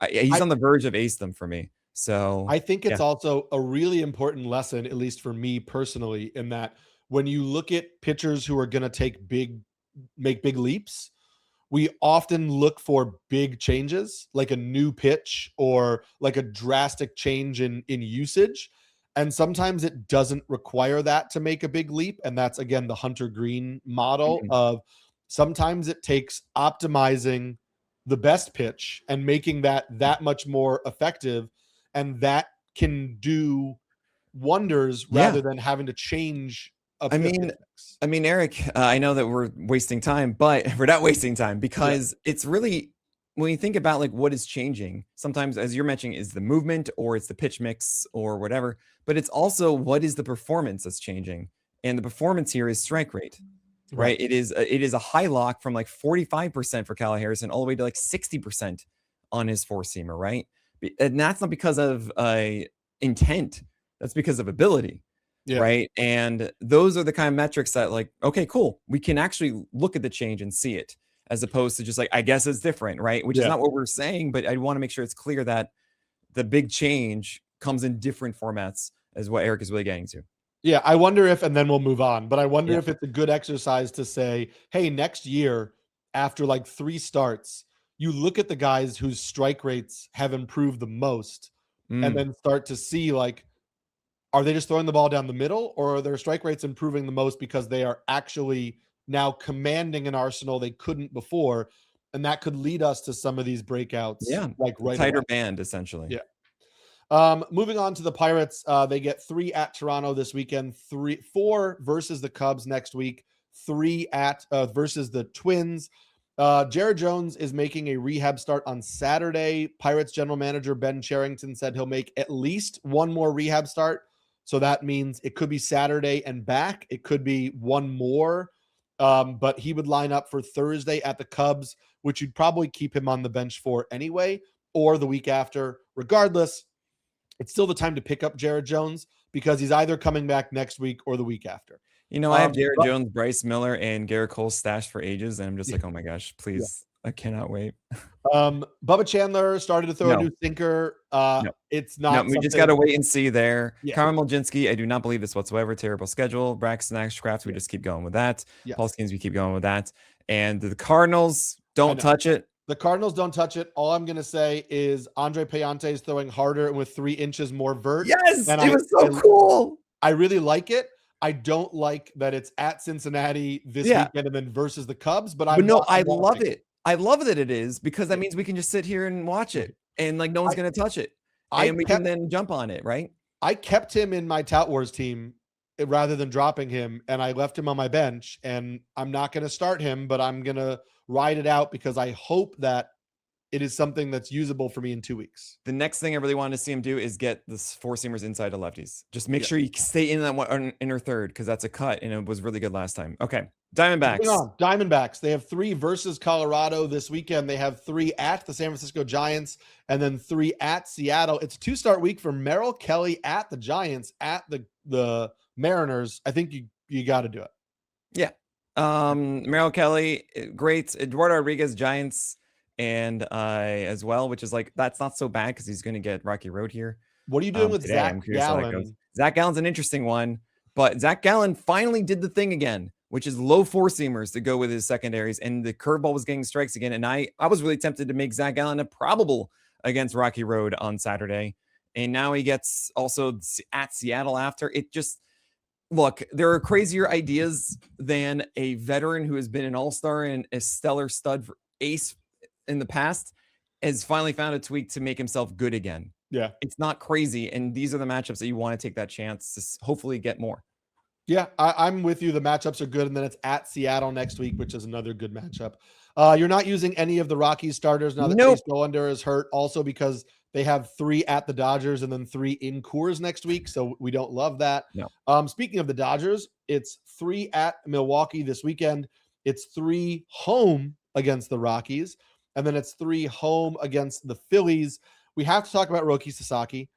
He's on the verge of ace-them for me. So I think it's also a really important lesson, at least for me personally, in that when you look at pitchers who are going to make big leaps, we often look for big changes, like a new pitch or like a drastic change in usage. And sometimes it doesn't require that to make a big leap. And that's, again, the Hunter Green model Mhm. of sometimes it takes optimizing the best pitch and making that much more effective. And that can do wonders Yeah. rather than having to change a I pitch mean mix. I mean, Eric, I know that we're wasting time, but we're not wasting time Yeah. because it's really when you think about like what is changing, sometimes as you're mentioning is the movement or it's the pitch mix or whatever, but it's also what is the performance that's changing. And the performance here is strike rate, right? Right. It is a high lock from like 45% for Kyle Harrison all the way to like 60% on his four seamer, right? And that's not because of intent. That's because of ability. Yeah. Right. And those are the kind of metrics that, like, okay, cool. We can actually look at the change and see it as opposed to just like, I guess it's different. Right. Which is Yeah. not what we're saying, but I want to make sure it's clear that the big change comes in different formats, is what Eric is really getting to. Yeah, I wonder if, and then we'll move on, but I wonder Yeah. if it's a good exercise to say, hey, next year, after like 3 starts, you look at the guys whose strike rates have improved the most and Mm. then start to see, like, are they just throwing the ball down the middle, or are their strike rates improving the most because they are actually now commanding an arsenal they couldn't before? And that could lead us to some of these breakouts, Yeah. like, A right tighter away. band, essentially. Yeah. Moving on to the Pirates, they get 3 at Toronto this weekend, 4 versus the Cubs next week, 3 at versus the Twins. Jared Jones is making a rehab start on Saturday. Pirates general manager Ben Cherington said he'll make at least one more rehab start. So that means it could be Saturday and back. It could be one more. But he would line up for Thursday at the Cubs, which you'd probably keep him on the bench for anyway, or the week after. Regardless, it's still the time to pick up Jared Jones because he's either coming back next week or the week after. You know, I have Jared But Jones, Bryce Miller, and Garrett Cole stashed for ages, and I'm just yeah, like, oh my gosh, yeah. please, I cannot wait. Bubba Chandler started to throw a No, new sinker. no. It's No, not we just gotta something. wait and see there. Yeah. Carmen Mlodzinski, I do not believe this whatsoever. Terrible schedule. Braxton Ashcraft, we Yeah. just keep going with that. Paul Yes. Skeens, we keep going with that. And the Cardinals, I don't know. touch it. The Cardinals don't touch it. All I'm going to say is Andre Payante is throwing harder and with 3 inches more vert. Yes, And it was so cool. I really like it. I don't like that it's at Cincinnati this Yeah, weekend and then versus the Cubs, but but no, I I'm love watching. it. I love that it is because that Yeah. means we can just sit here and watch Right. it, and like no one's I gonna touch it, I and we can kept then jump on it, right? I kept him in my Tout Wars team rather than dropping him, and I left him on my bench, and I'm not going to start him, but I'm going to ride it out because I hope that it is something that's usable for me in 2 weeks. The next thing I really wanted to see him do is get the four seamers inside to lefties. Just make Yeah. sure you stay in that one inner third because that's a cut and it was really good last time. Okay, Moving Diamondbacks. on, Diamondbacks. They have 3 versus Colorado this weekend. They have 3 at the San Francisco Giants and then 3 at Seattle. It's a 2-start week for Merrill Kelly at the Giants, at the Mariners. I think you got to do it. Yeah. Merrill Kelly, great. Eduardo Rodriguez, Giants, and as well, which is like that's not so bad because he's going to get Rocky Road here. What are you doing with Today, I'm Zach curious how that goes. Gallen? Zach Gallen's an interesting one, but Zach Gallen finally did the thing again, which is low four seamers to go with his secondaries, and the curveball was getting strikes again. And I was really tempted to make Zach Gallen a probable against Rocky Road on Saturday, and now he gets also at Seattle after. It just look, there are crazier ideas than a veteran who has been an all-star and a stellar stud for ace in the past has finally found a tweak to make himself good again. Yeah. It's not crazy. And these are the matchups that you want to take that chance to hopefully get more. Yeah, I'm with you. The matchups are good. And then it's at Seattle next week, which is another good matchup. You're not using any of the Rockies starters now that Nope. Chase Bolander is hurt, also because they have 3 at the Dodgers and then 3 in Coors next week. So we don't love that. No. Speaking of the Dodgers, it's 3 at Milwaukee this weekend. It's 3 home against the Rockies. And then it's 3 home against the Phillies. We have to talk about Roki Sasaki.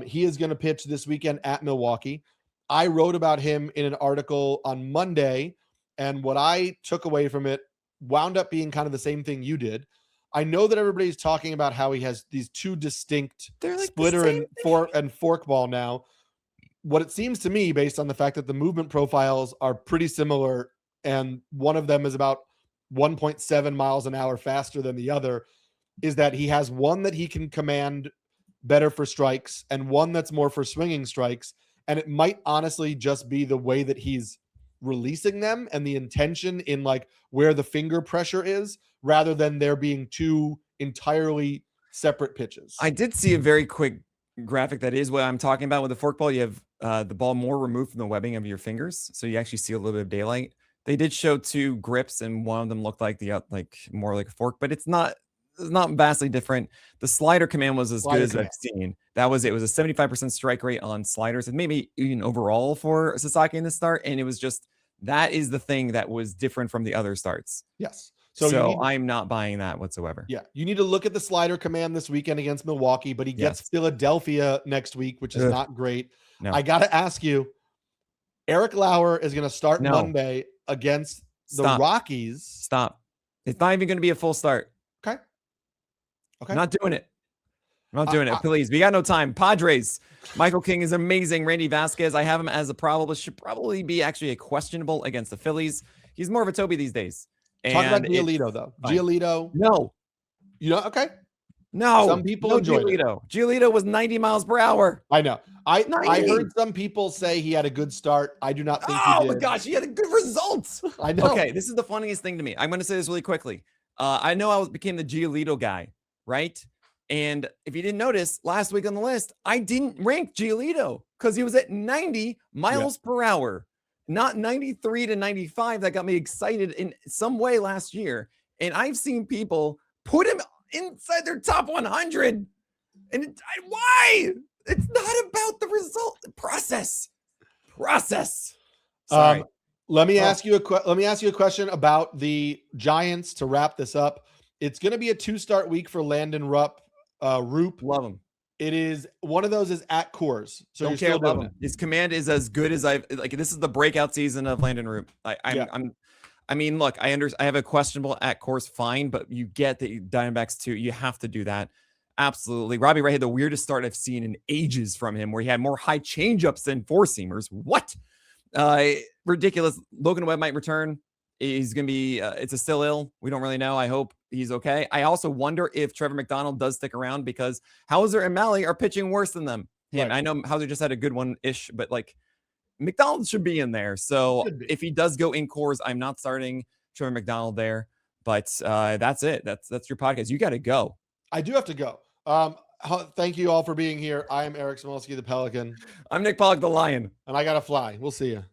He is going to pitch this weekend at Milwaukee. I wrote about him in an article on Monday, and what I took away from it wound up being kind of the same thing you did. I know that everybody's talking about how he has these 2 distinct They're like splitter and fork ball now. What it seems to me, based on the fact that the movement profiles are pretty similar, and one of them is about 1.7 miles an hour faster than the other, is that he has one that he can command better for strikes and one that's more for swinging strikes. And it might honestly just be the way that he's releasing them and the intention in like where the finger pressure is, rather than there being two entirely separate pitches. I did see a very quick graphic that is what I'm talking about with the forkball. You have the ball more removed from the webbing of your fingers, so you actually see a little bit of daylight. They did show two grips, and one of them looked like like more like a fork, but it's not vastly different. The slider command was as good as I've seen. That was it. It was a 75% strike rate on sliders, and maybe even overall for Sasaki in the start. And it was just that is the thing that was different from the other starts. Yes. So I'm not buying that whatsoever. Yeah. You need to look at the slider command this weekend against Milwaukee, but he gets Philadelphia next week, which is not great. No. I got to ask you, Eric Lauer is going to start Monday against the Rockies. Stop. It's not even going to be a full start. Okay. I'm not doing it. I'm not doing it. Please. We got no time. Padres. Michael King is amazing. Randy Vasquez, I have him as a probable. Should probably be actually a questionable against the Phillies. He's more of a Toby these days. Talk about Giolito, though. Giolito. No. You know, okay. No. Some people enjoyed Giolito. Giolito was 90 miles per hour. I know. I heard some people say he had a good start. I do not think he did. Oh, my gosh. He had a good result. I know. Okay, this is the funniest thing to me. I'm going to say this really quickly. I know I became the Giolito guy, right? And if you didn't notice, last week on the list, I didn't rank Giolito because he was at 90 miles per hour. Not 93 to 95. That got me excited in some way last year. And I've seen people put him inside their top 100. And why? It's not about the result. The process. Sorry. Let me ask you a question about the Giants to wrap this up. It's going to be a 2-start week for Landon Roop. Love him. It is one of those is at Coors. So don't care about him. His command is as good as I've like. This is the breakout season of Landon Roop. I mean, look, I have a questionable at Coors, fine, but you get the Diamondbacks too. You have to do that. Absolutely. Robbie Ray had the weirdest start I've seen in ages from him, where he had more high changeups than four-seamers. What? Ridiculous. Logan Webb might return. He's going to be, it's a still ill. We don't really know. I hope he's okay. I also wonder if Trevor McDonald does stick around because Hauser and Malley are pitching worse than them. Right. I know Hauser just had a good one-ish, but like McDonald should be in there. So if he does go in Coors, I'm not starting Trevor McDonald there. But that's it. That's your podcast. You got to go. I do have to go. Thank you all for being here. I am Eric Smolsky, the Pelican. I'm Nick Pollock, the Lion. And I got to fly. We'll see you.